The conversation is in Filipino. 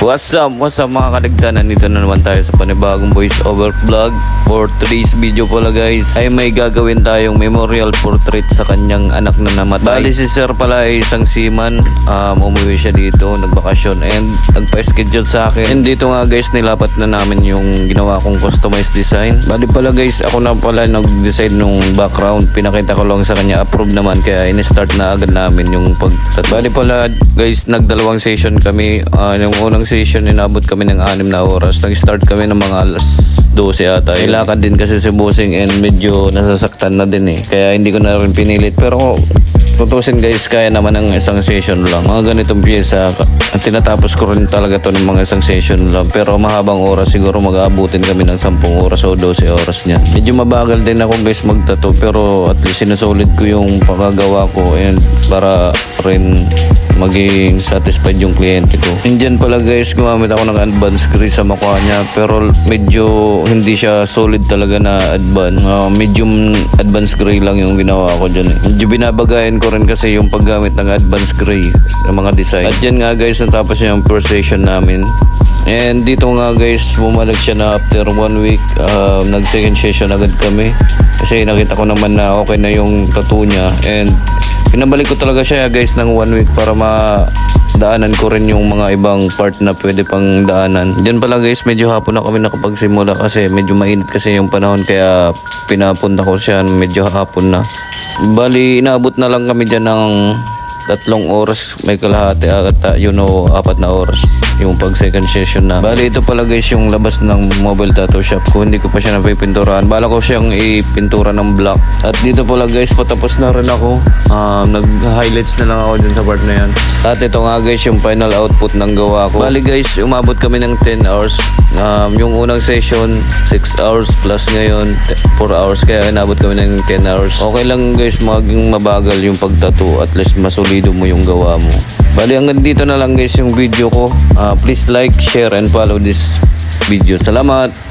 What's up mga kadagdanan, nandito na naman tayo sa panibagong voice over vlog. For today's video pala guys ay may gagawin tayong memorial portrait sa kanyang anak na namatay. Bali si sir pala ay isang seaman, umuwi siya dito, nagbakasyon and nagpa-schedule sa akin. And dito nga guys nilapat na namin yung ginawa kong customized design. Bali pala guys ako na pala nag-design nung background, pinakita ko lang sa kanya, approve naman, kaya in-start na agad namin yung pagtat. Bali pala guys nagdalawang session kami. Yung unang session inabot kami ng 6 na oras. Nag-start kami ng mga alas 12 ata. Ilakad din kasi si Bossing and medyo nasasaktan na din kaya hindi ko na rin pinilit. Pero tutusin guys, kaya naman ng isang session lang. Mga ganitong pyesa, tinatapos ko rin talaga to ng mga isang session lang. Pero mahabang oras, siguro mag-aabutin kami ng 10 oras o 12 oras niyan. Medyo mabagal din ako guys magtato, pero at least sinusulit ko yung pagkagawa ko and para rin maging satisfied yung kliyente ko. Indian pala guys, gumamit ako ng advance gray sa mukha niya, pero medyo hindi siya solid talaga na advance. Medium advance gray lang yung ginawa ko dyan. Medyo binabagayan ko rin kasi yung paggamit ng advance gray sa mga design. At dyan nga guys, natapos yung first session namin. And dito nga guys, bumalik siya na after 1 week. Nag second session agad kami kasi nakita ko naman na okay na yung tattoo niya. And pinabalik ko talaga siya guys ng 1 week para madaanan ko rin yung mga ibang part na pwede pang daanan. Diyan pala guys, medyo hapon na kami nakapagsimula kasi medyo mainit kasi yung panahon, kaya pinapunta ko siya medyo hapon na. Bali inaabot na lang kami dyan ng 3 oras may kalahati at 4 na oras yung pag second session na. Bali ito pala guys yung labas ng mobile tattoo shop ko. Hindi ko pa siya napipinturahan, bala ko siyang ipintura ng black. At dito pala guys, patapos na rin ako. Nag highlights na lang ako dun sa part na yan. At ito nga guys yung final output ng gawa ko. Bali guys, umabot kami ng 10 hours. Yung unang session 6 hours plus ngayon 4 hours, kaya inabot kami ng 10 hours. Okay lang guys maging mabagal yung pagtattoo, at least masulido mo yung gawa mo. Bali hanggang dito na lang guys yung video ko. Please like, share and follow this video. Salamat!